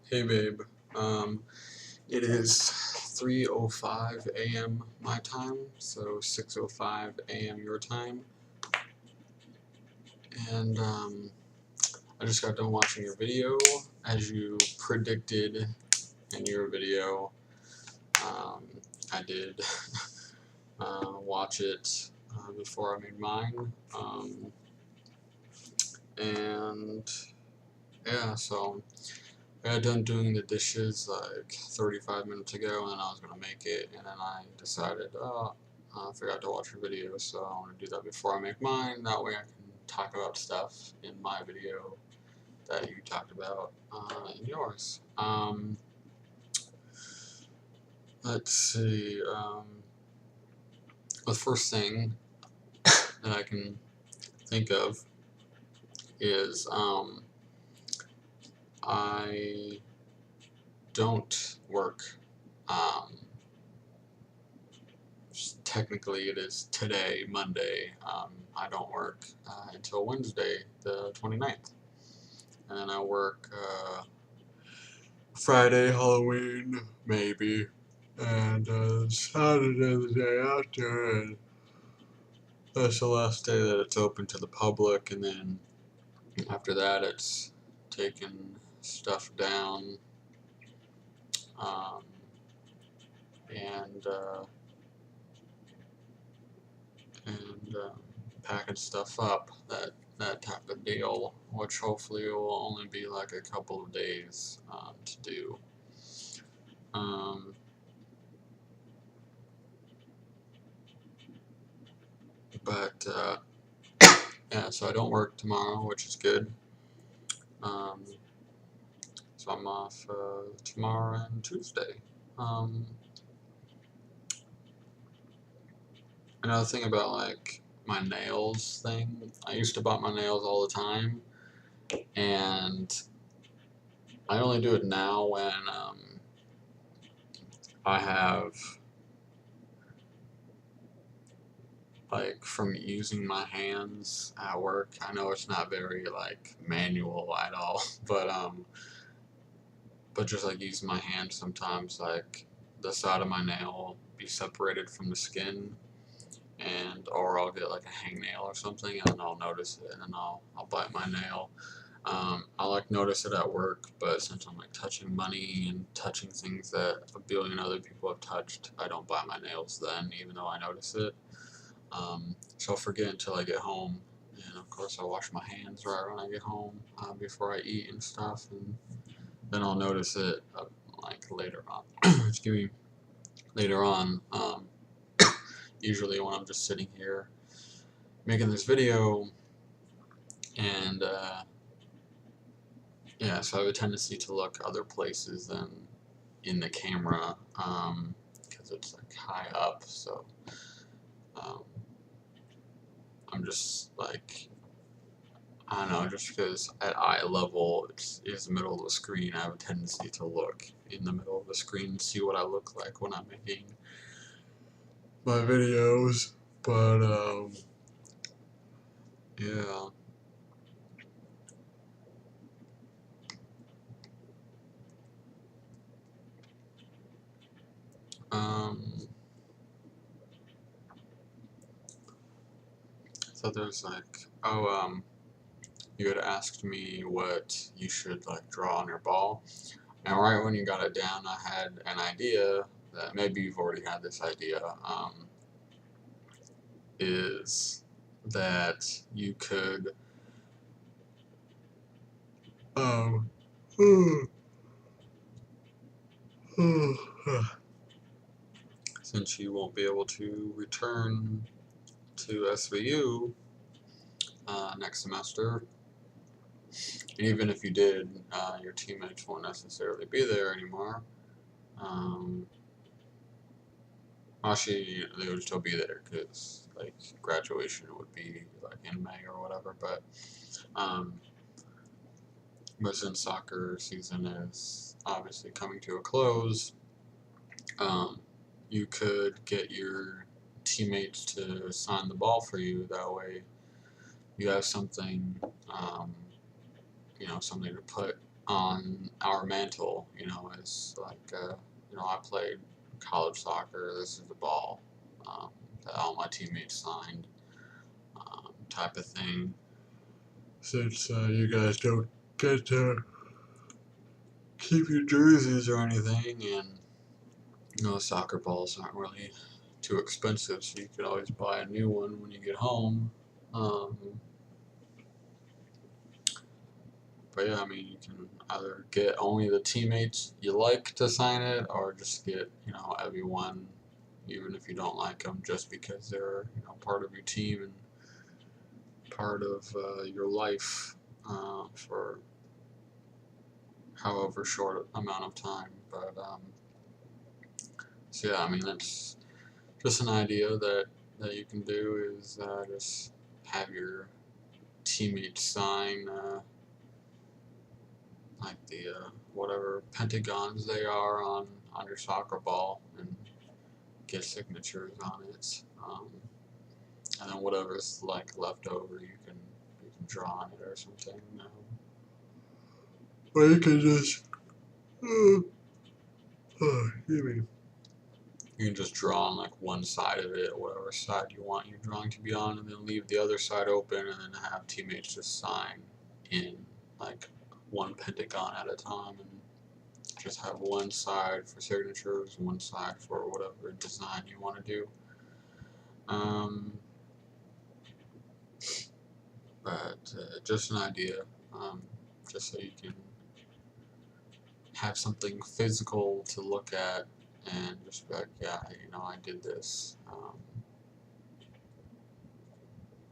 Hey babe, it is 3:05 a.m. my time, so 6:05 a.m. your time, and I just got done watching your video, as you predicted in your video. I did watch it before I made mine, and yeah, so I got done doing the dishes like 35 minutes ago, and then I was gonna make it, and then I decided, I forgot to watch your video, so I want to do that before I make mine. That way I can talk about stuff in my video that you talked about in yours. Let's see. The first thing that I can think of is I don't work. Technically, it is today, Monday. I don't work until Wednesday, the 29th. And then I work Friday, Halloween, maybe. And Saturday, the day after. And that's the last day that it's open to the public. And then after that, it's taking stuff down. Um, and packing stuff up, that type of deal, which hopefully will only be like a couple of days to do. But yeah, so I don't work tomorrow, which is good. So I'm off tomorrow and Tuesday. Another thing about like my nails thing, I used to bite my nails all the time, and I only do it now when I have, like, from using my hands at work. I know it's not very like manual at all, but just like using my hand sometimes, like the side of my nail will be separated from the skin, and or I'll get like a hangnail or something, and then I'll notice it, and then I'll bite my nail. I like notice it at work, but since I'm like touching money and touching things that a billion other people have touched, I don't bite my nails then, even though I notice it. So I'll forget until I get home, and of course I'll wash my hands right when I get home before I eat and stuff, and then I'll notice it like later on. Excuse me, later on. Usually when I'm just sitting here making this video, and yeah, so I have a tendency to look other places than in the camera, because it's like high up, so um, I'm just like, I don't know, just because at eye level it's the middle of the screen, I have a tendency to look in the middle of the screen and see what I look like when I'm making my videos, but yeah. So there's like, you had asked me what you should like draw on your ball, and right when you got it down, I had an idea that maybe you've already had this idea, is that you could, um, since you won't be able to return to SVU next semester, and even if you did, your teammates won't necessarily be there anymore. Actually, they would still be there because like graduation would be like in May or whatever. But since soccer season is obviously coming to a close, um, you could get your teammates to sign the ball for you. That way, you have something, something to put on our mantle, you know, is like, you know, I played college soccer, this is the ball that all my teammates signed, type of thing. Since you guys don't get to keep your jerseys or anything, and you know, soccer balls aren't really too expensive, so you could always buy a new one when you get home. Um, but yeah, I mean, you can either get only the teammates you like to sign it, or just get, you know, everyone, even if you don't like them, just because they're, you know, part of your team and part of your life for however short amount of time. But so yeah, I mean, that's just an idea that you can do, is just have your teammates sign like the whatever pentagons they are on your soccer ball, and get signatures on it. And then whatever's like left over, you can draw on it or something. Or you can just excuse me. You can just draw on like one side of it, whatever side you want your drawing to be on, and then leave the other side open, and then have teammates just sign in like one pentagon at a time, and just have one side for signatures, one side for whatever design you want to do. But just an idea, just so you can have something physical to look at and just be like, yeah, you know, I did this.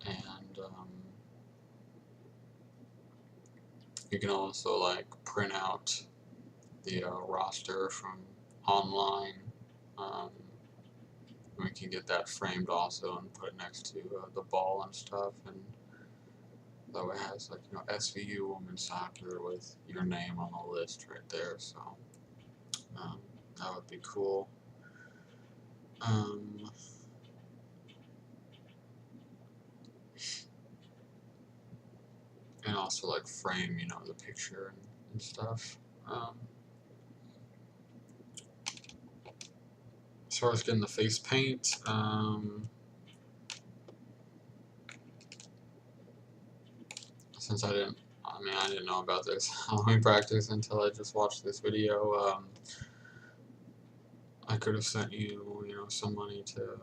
And you can also like print out the roster from online. Um, we can get that framed also and put it next to the ball and stuff, and that way it has like, you know, SVU women's soccer with your name on the list right there. So that would be cool. Um, and also like frame, you know, the picture and stuff. As far as getting the face paint, since I didn't know about this Halloween practice until I just watched this video. I could have sent you, you know, some money to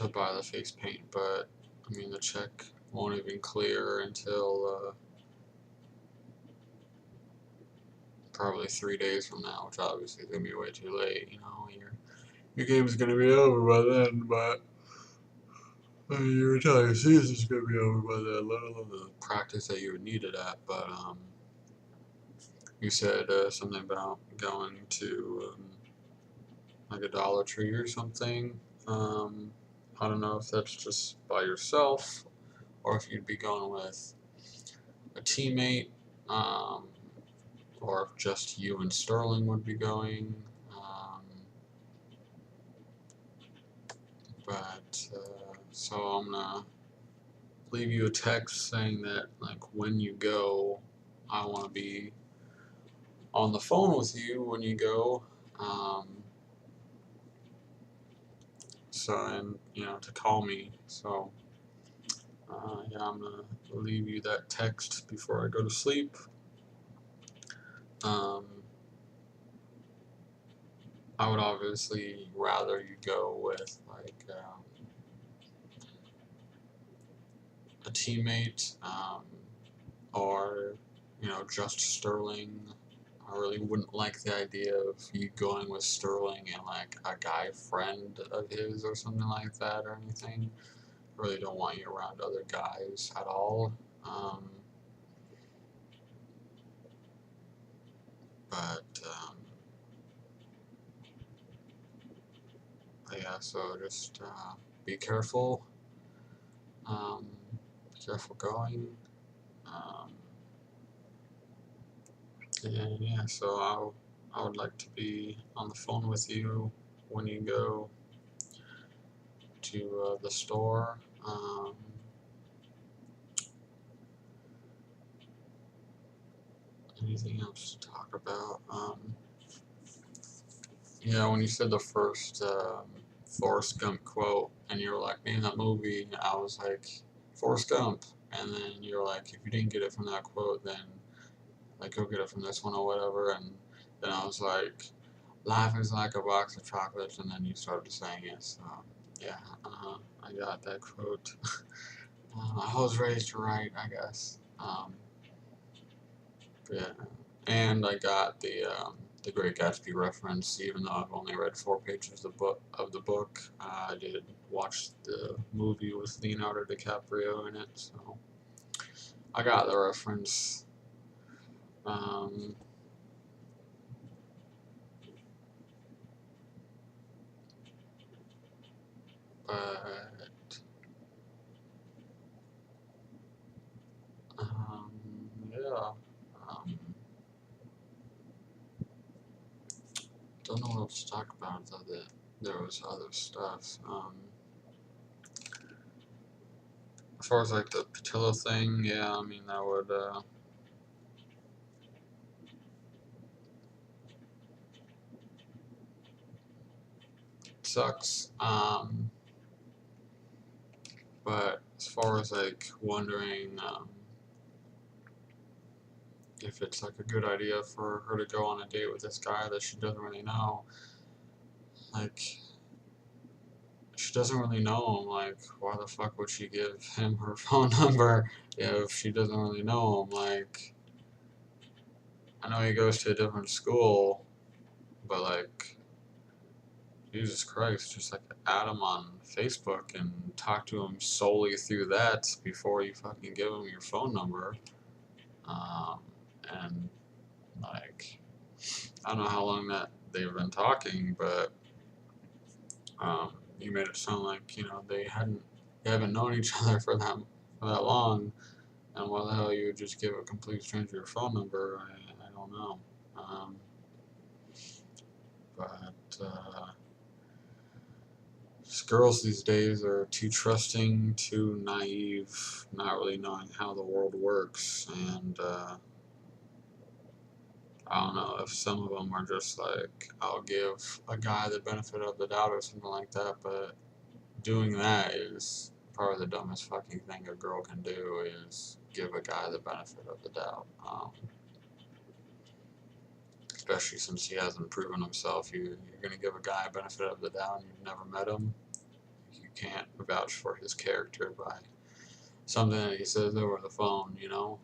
buy the face paint, but I mean the check won't even clear until probably 3 days from now, which obviously is gonna be way too late. You know, your game's gonna be over by then, but I mean, your entire season's gonna be over by then, let alone the practice that you would need it at. But you said something about going to like a Dollar Tree or something. I don't know if that's just by yourself or if you'd be going with a teammate, or if just you and Sterling would be going. But so I'm gonna leave you a text saying that like when you go, I want to be on the phone with you when you go. So, and you know, to call me. So yeah, I'm gonna leave you that text before I go to sleep. Um, I would obviously rather you go with like a teammate, or you know, just Sterling. I really wouldn't like the idea of you going with Sterling and like a guy friend of his or something like that or anything. I really don't want you around other guys at all. Um, but yeah, so just be careful. Be careful going. Um, and yeah, so I would like to be on the phone with you when you go to the store. Anything else to talk about? Yeah, when you said the first Forrest Gump quote, and you were like, name that movie, I was like, Forrest Gump. And then you're like, if you didn't get it from that quote, then like go get it from this one or whatever. And then I was like, life is like a box of chocolates, and then you started saying it. So yeah, I got that quote. I was raised to write, I guess. Yeah, and I got the Great Gatsby reference, even though I've only read 4 pages of the book. I did watch the movie with Leonardo DiCaprio in it, so I got the reference. Um, but um, yeah, um, don't know what else to talk about though. That there was other stuff. As far as like the Patillo thing, yeah, I mean that would sucks. But as far as like wondering if it's like a good idea for her to go on a date with this guy that she doesn't really know, like she doesn't really know him. Like, why the fuck would she give him her phone number if she doesn't really know him? Like, I know he goes to a different school, but like, Jesus Christ, just like add him on Facebook and talk to him solely through that before you fucking give him your phone number. Um, and like, I don't know how long that they've been talking, but you made it sound like they haven't known each other for that long, and why the hell you would just give a complete stranger your phone number? I don't know. Um, but girls these days are too trusting, too naive, not really knowing how the world works, and I don't know if some of them are just like, I'll give a guy the benefit of the doubt or something like that, but doing that is probably the dumbest fucking thing a girl can do is give a guy the benefit of the doubt. Especially since he hasn't proven himself. You're going to give a guy a benefit of the doubt and you've never met him. You can't vouch for his character by something that he says over the phone, you know?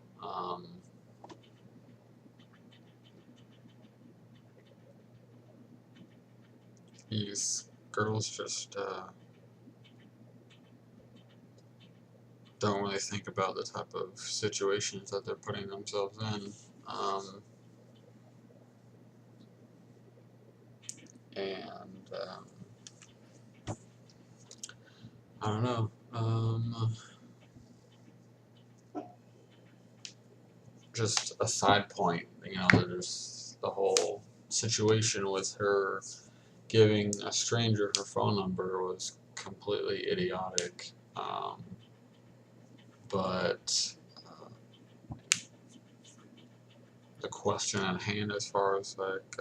These girls just don't really think about the type of situations that they're putting themselves in. And I don't know. Just a side point, there's the whole situation with her giving a stranger her phone number was completely idiotic. But the question at hand, as far as like,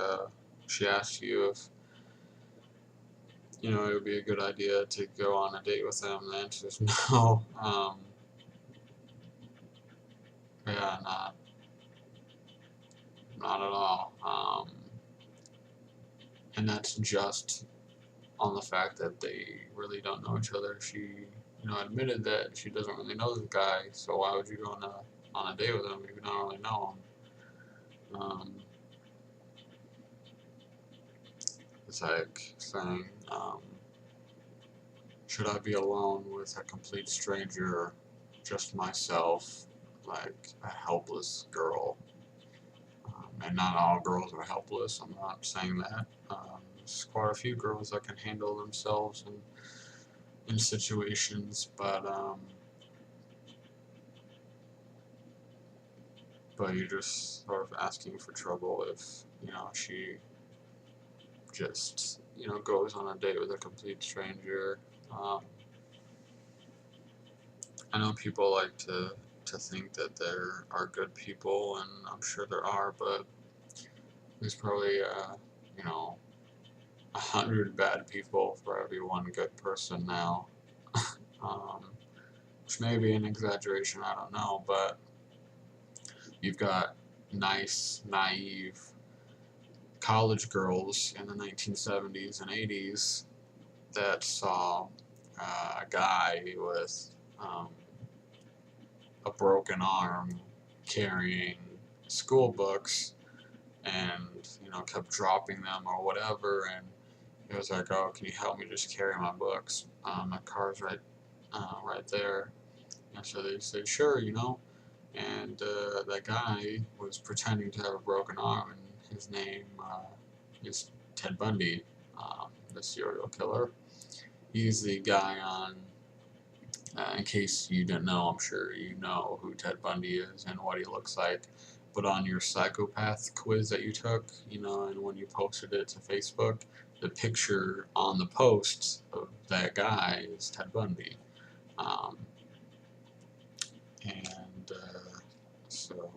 she asked you if it would be a good idea to go on a date with him, the answer is no. Yeah, not at all. And that's just on the fact that they really don't know each other. She, admitted that she doesn't really know this guy, so why would you go on a date with him if you don't really know him? It's like saying, should I be alone with a complete stranger, just myself, like a helpless girl? And not all girls are helpless, I'm not saying that. There's quite a few girls that can handle themselves in situations, but you're just sort of asking for trouble if, she just, goes on a date with a complete stranger. I know people like to to think that there are good people, and I'm sure there are, but there's probably, 100 bad people for every one good person now. um, which may be an exaggeration, I don't know, but you've got nice, naive college girls in the 1970s and 80s that saw a guy with a broken arm carrying school books and kept dropping them or whatever, and he was like, oh, can you help me just carry my books, my car's right there. And so they said, sure, and that guy was pretending to have a broken arm, and his name is Ted Bundy, the serial killer. He's the guy on, in case you didn't know, I'm sure you know who Ted Bundy is and what he looks like, but on your psychopath quiz that you took, and when you posted it to Facebook, the picture on the post of that guy is Ted Bundy. Um, and so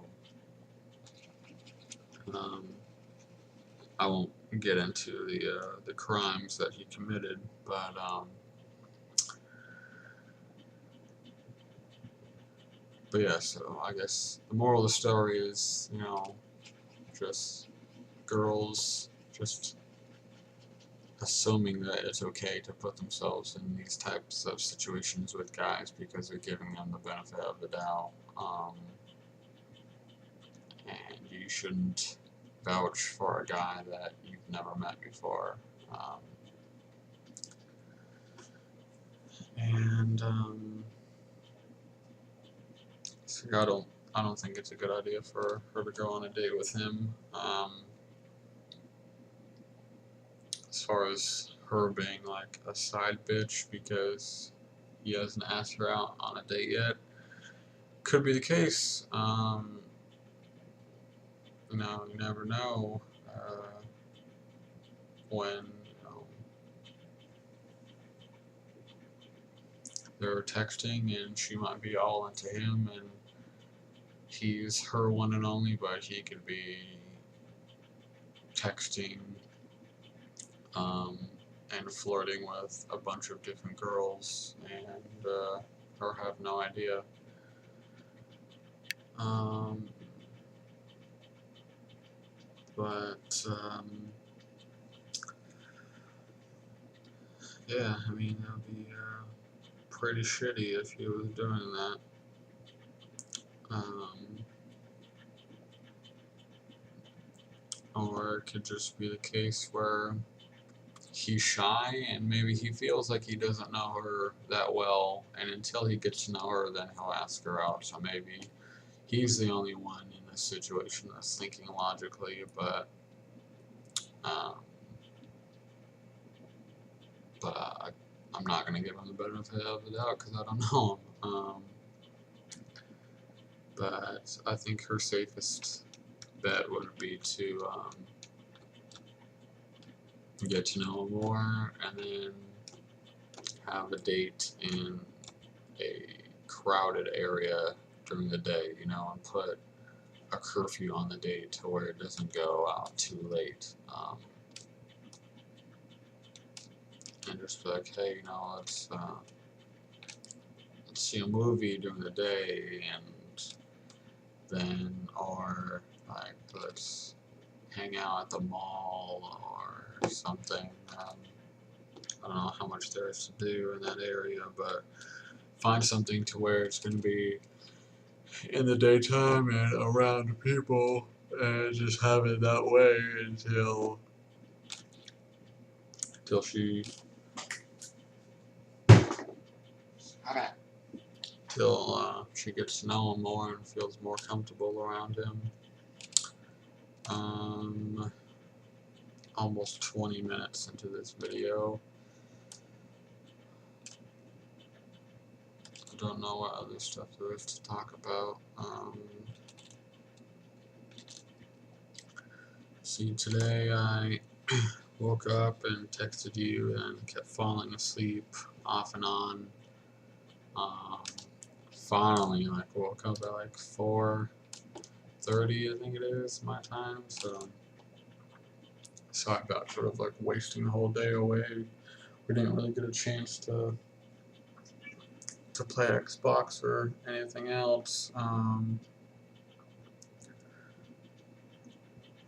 I won't get into the crimes that he committed, but yeah. So I guess the moral of the story is, just girls just assuming that it's okay to put themselves in these types of situations with guys because they're giving them the benefit of the doubt, and you shouldn't vouch for a guy that you've never met before. And so I don't think it's a good idea for her to go on a date with him. As far as her being like a side bitch because he hasn't asked her out on a date yet, could be the case. You never know when they're texting and she might be all into him and he's her one and only, but he could be texting and flirting with a bunch of different girls and her have no idea. But yeah, I mean, that would be pretty shitty if he was doing that. Or it could just be the case where he's shy and maybe he feels like he doesn't know her that well, and until he gets to know her, then he'll ask her out. So maybe he's the only one in this situation that's thinking logically, but I'm not going to give him the benefit of the doubt because I don't know him. But I think her safest bet would be to get to know him more and then have a date in a crowded area during the day, and put a curfew on the date to where it doesn't go out too late. And just be like, hey, let's see a movie during the day, and then, or like, let's hang out at the mall or something. I don't know how much there is to do in that area, but find something to where it's going to be in the daytime and around people, and just have it that way until she she gets to know him more and feels more comfortable around him. Almost 20 minutes into this video. I don't know what other stuff there is to talk about. See, today I woke up and texted you and kept falling asleep off and on. finally like woke up at like 4:30, I think it is my time. So I got sort of like wasting the whole day away. We didn't really get a chance to play Xbox or anything else.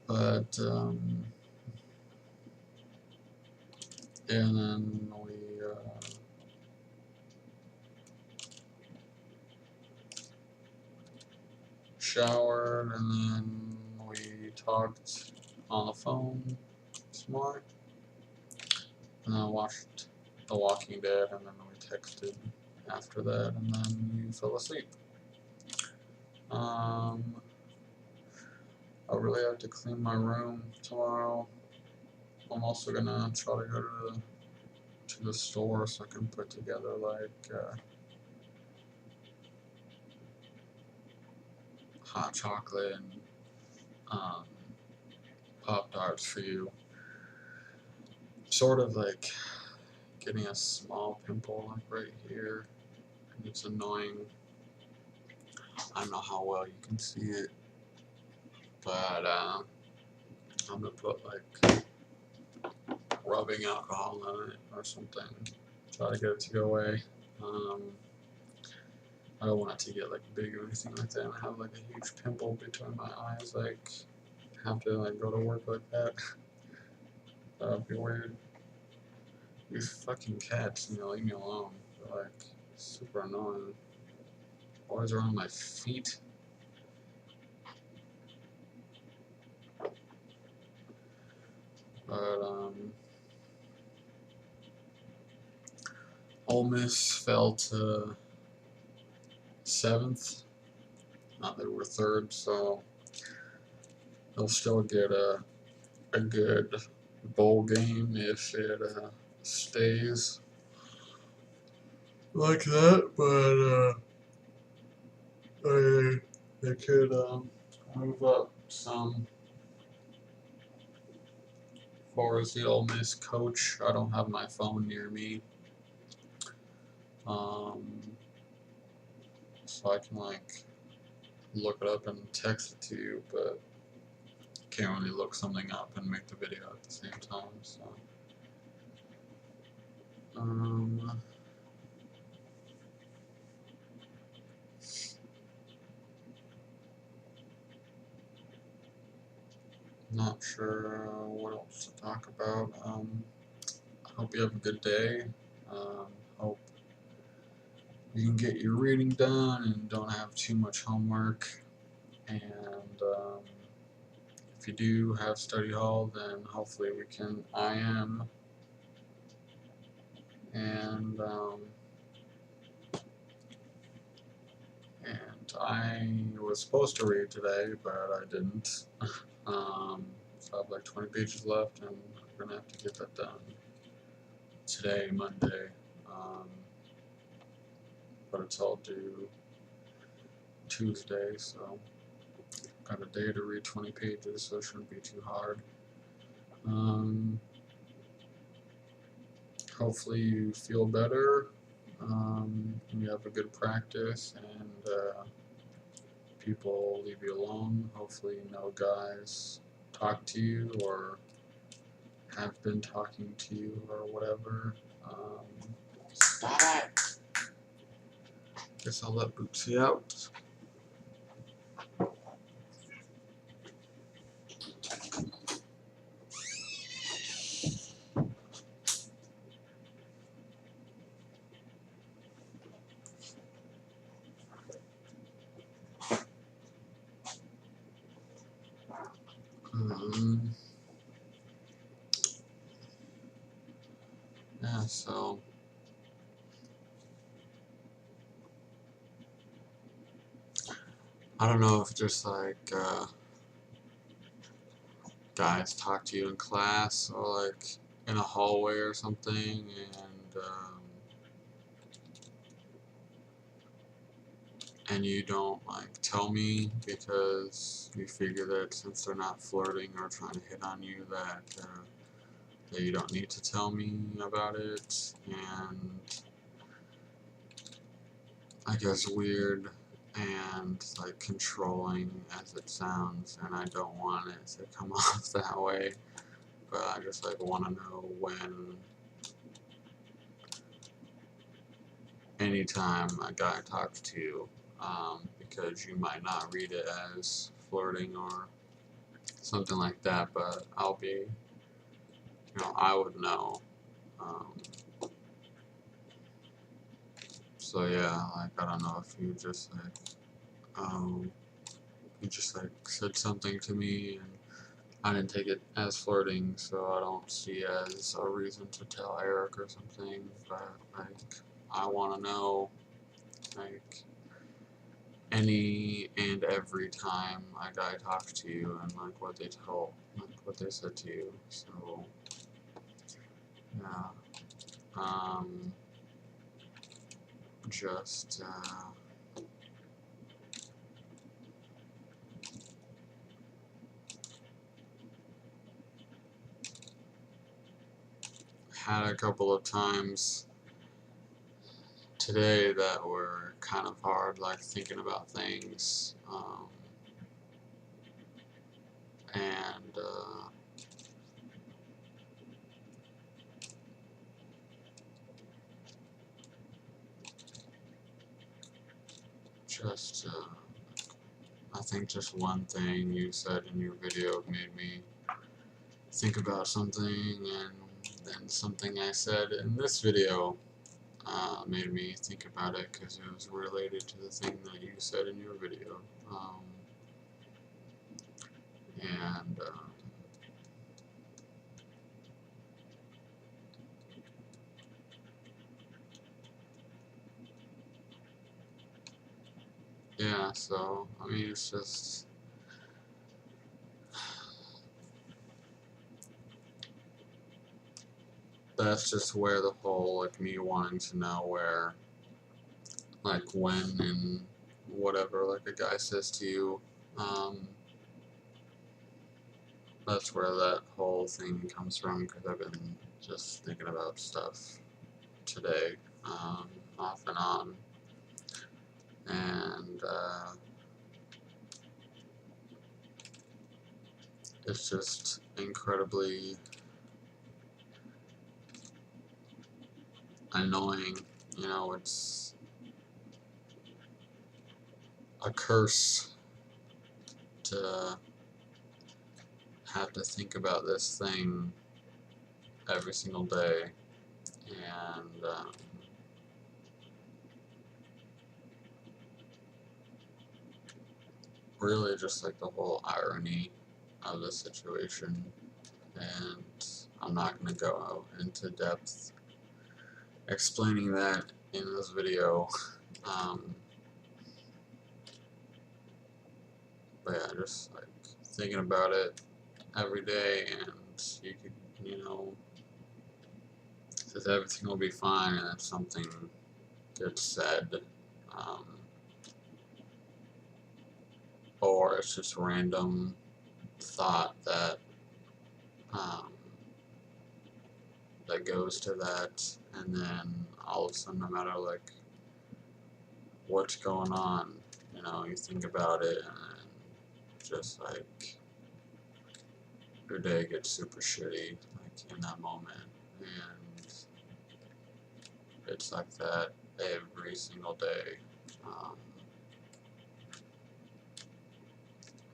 But and then we showered, and then we talked on the phone some more, and then I watched The Walking Dead, and then we texted after that, and then you fell asleep. I really have to clean my room tomorrow. I'm also gonna try to go to the store so I can put together like hot chocolate and Pop-Tarts for you. Sort of like getting a small pimple like right here, and it's annoying. I don't know how well you can see it, but I'm gonna put like rubbing alcohol on it or something. Try to get it to go away. I don't want it to get like big or anything like that. And I have like a huge pimple between my eyes. Like have to like go to work like that. That'd be weird. These fucking cats, leave me alone. They're like super annoying. Always around my feet. But Ole Miss fell to 7th. They were 3rd, so they'll still get a good bowl game if it stays like that. But they could move up some. As far as the Ole Miss coach, I don't have my phone near me, so I can like look it up and text it to you, but can't really look something up and make the video at the same time. So not sure what else to talk about. I hope you have a good day. Hope you can get your reading done and don't have too much homework. And if you do have study hall, then hopefully we can IM. And I was supposed to read today, but I didn't. So I have like 20 pages left, and I'm gonna have to get that done today, Monday. But it's all due Tuesday, so got a day to read 20 pages, so it shouldn't be too hard. Hopefully you feel better, you have a good practice, and people leave you alone. Hopefully no guys talk to you or have been talking to you or whatever. Stop it! Guess I'll let Bootsy out. Yeah, so I don't know if just like guys talk to you in class or like in a hallway or something, and you don't like tell me because you figure that since they're not flirting or trying to hit on you that you don't need to tell me about it. And I guess, weird and like controlling as it sounds, and I don't want it to come off that way, but I just like want to know when, anytime a guy talks to you, because you might not read it as flirting or something like that, but I'll be, I would know. Um, so yeah, like I don't know if you just like, you just like said something to me and I didn't take it as flirting, so I don't see it as a reason to tell Eric or something, but like I want to know, like, any and every time a guy talks to you and like what they said to you. So yeah, um, just had a couple of times today that were kind of hard, like thinking about things, and just I think just one thing you said in your video made me think about something, and then something I said in this video made me think about it because it was related to the thing that you said in your video. And yeah, so I mean, it's just that's just where the whole like me wanting to know where, like when and whatever like a guy says to you, um, that's where that whole thing comes from because I've been just thinking about stuff today, off and on, and it's just incredibly annoying. It's a curse to have to think about this thing every single day, and really just like the whole irony of the situation. And I'm not going to go into depth explaining that in this video. Um, but yeah, just like thinking about it every day, and you could, says everything will be fine, and then something gets said, um, or it's just random thought that um, that goes to that, and then all of a sudden, no matter like what's going on, you think about it, and just like your day gets super shitty, like in that moment, and it's like that every single day, um,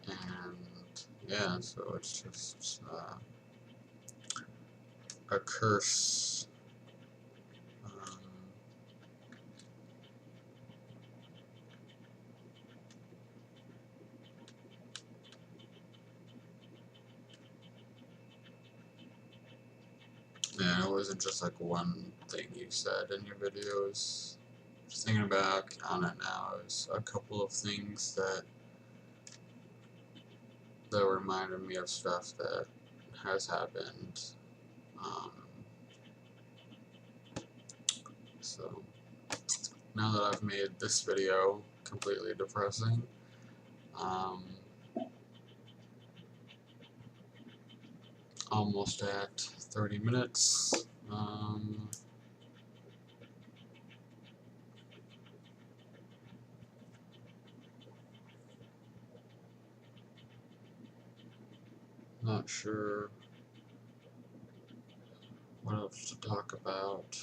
and yeah, so it's just a curse. Um, Yeah, it wasn't just like one thing you said in your videos. Just thinking back on it now, it was a couple of things that reminded me of stuff that has happened. Um, so now that I've made this video completely depressing, um, almost at 30 minutes. not sure what else to talk about.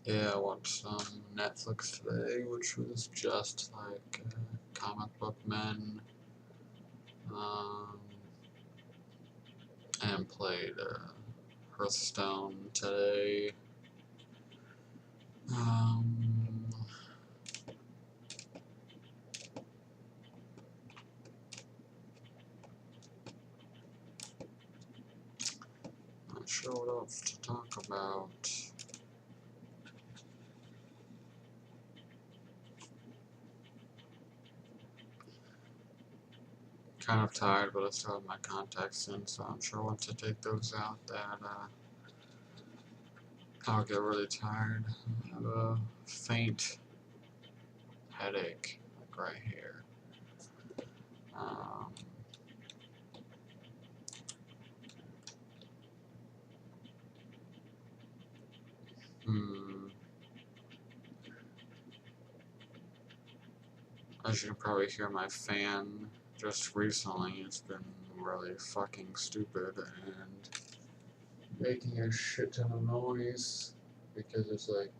Yeah, I watched some Netflix today, which was just like Comic Book Men, and played Hearthstone today. Not sure what else to talk about. Kind of tired, but I still have my contacts in, so I'm sure once I take those out that I'll get really tired. I have a faint headache, like right here. As you can probably hear my fan just recently, it's been really fucking stupid and making a shit ton of noise because it's like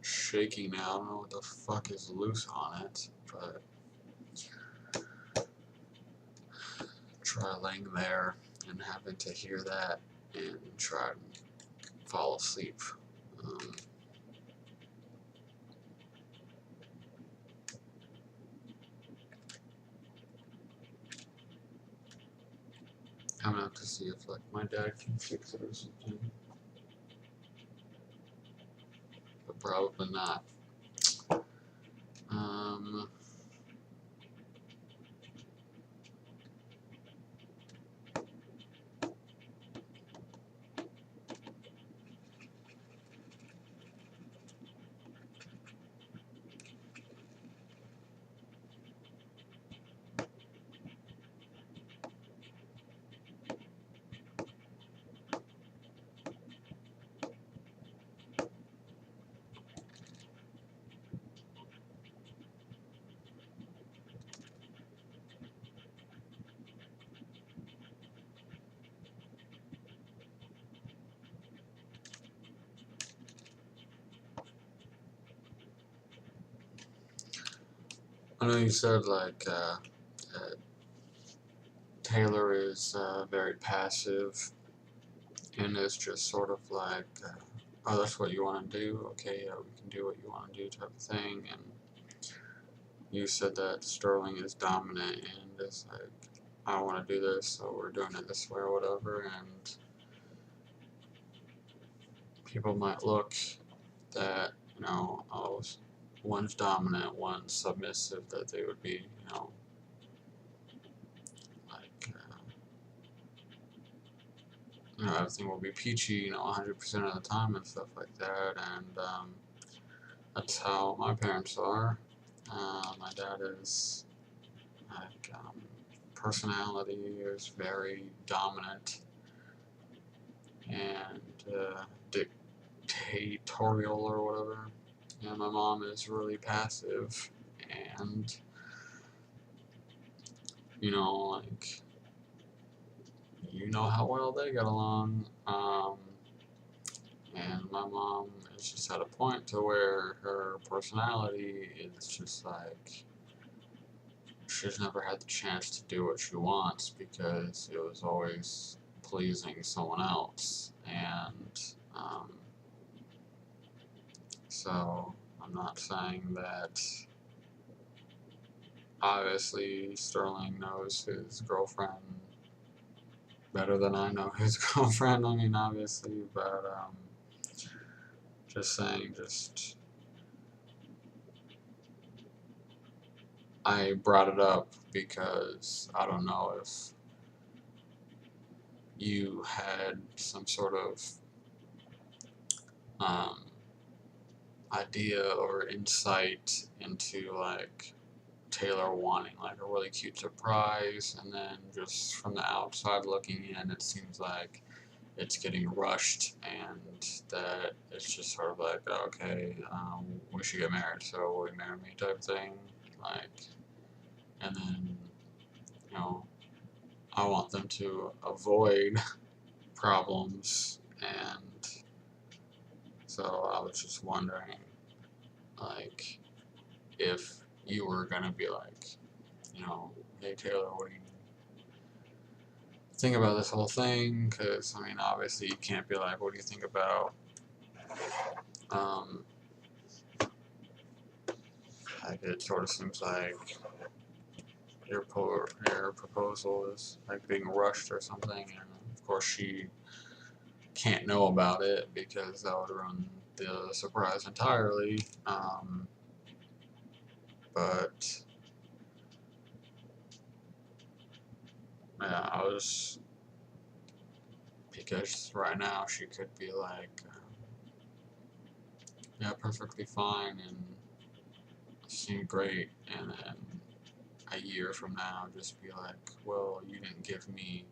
shaking now. I don't know what the fuck is loose on it, but try laying there and having to hear that and try and fall asleep. I'm gonna have to see if like my dad can fix it or something, but probably not. I know you said like Taylor is very passive and is just sort of like, oh, that's what you want to do? Okay, yeah, we can do what you want to do type of thing. And you said that Sterling is dominant and is like, I want to do this, so we're doing it this way or whatever. And people might look that, you know, oh, one's dominant, one's submissive, that they would be, you know, like, you know, everything will be peachy, you know, 100% of the time and stuff like that. And that's how my parents are. My dad is like, personality is very dominant and dictatorial or whatever. And my mom is really passive and, you know, like, you know how well they get along. And my mom is just at a point to where her personality is just like, she's never had the chance to do what she wants because it was always pleasing someone else. And so I'm not saying that obviously Sterling knows his girlfriend better than I know his girlfriend. I mean, obviously, but just saying, just I brought it up because I don't know if you had some sort of idea or insight into like Taylor wanting like a really cute surprise, and then just from the outside looking in, it seems like it's getting rushed, and that it's just sort of like, okay, we we should get married, so will you marry me type thing, like, and then, you know, I want them to avoid problems, and so I was just wondering, like, if you were gonna be like, you know, hey Taylor, what do you think about this whole thing? Because, I mean, obviously you can't be like, what do you think about, like, it sort of seems like your proposal is like being rushed or something, and of course she can't know about it because that would ruin the surprise entirely. But yeah, I was, because right now she could be like, yeah, perfectly fine and seem great, and then a year from now just be like, well, you didn't give me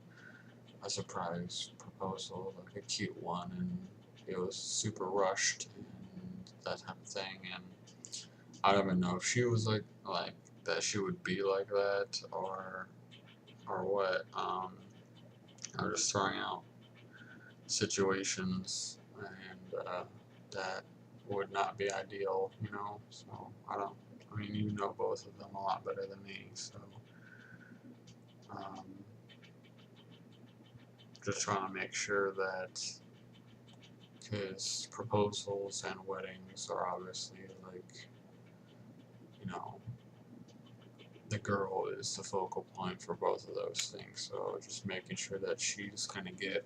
a surprise proposal, like a cute one, and it was super rushed and that type of thing. And I don't even know if she was like that she would be like that, or what. I'm just throwing out situations, and that would not be ideal, you know. So I mean, you know both of them a lot better than me, so um, just trying to make sure that, because proposals and weddings are obviously like, you know, the girl is the focal point for both of those things. So just making sure that she's gonna get,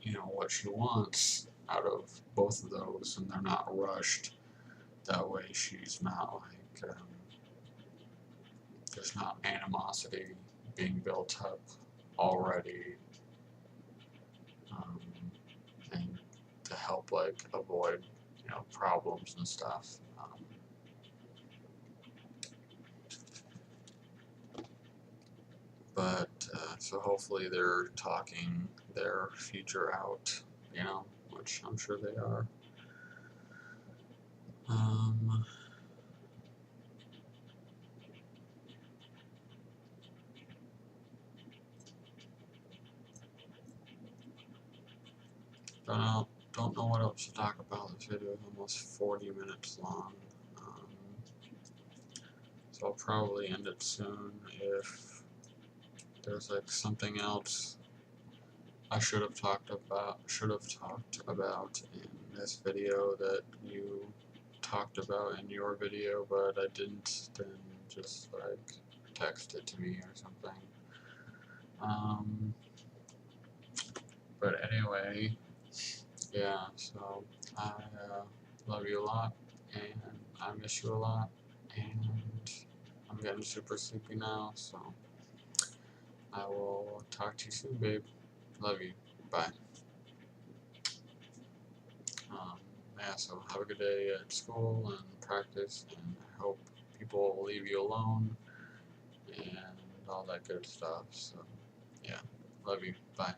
you know, what she wants out of both of those, and they're not rushed. That way, she's not like there's not animosity being built up already, um, and to help like avoid, you know, problems and stuff. But so hopefully they're talking their future out, you know, which I'm sure they are. Don't know what else to talk about. This video is almost 40 minutes long, so I'll probably end it soon. If there's like something else I should have talked about in this video that you talked about in your video, but I didn't, then just like text it to me or something. But anyway, yeah, so I love you a lot, and I miss you a lot, and I'm getting super sleepy now, so I will talk to you soon, babe. Love you. Bye. Yeah, so have a good day at school and practice, and I hope people will leave you alone and all that good stuff. So, yeah, love you. Bye.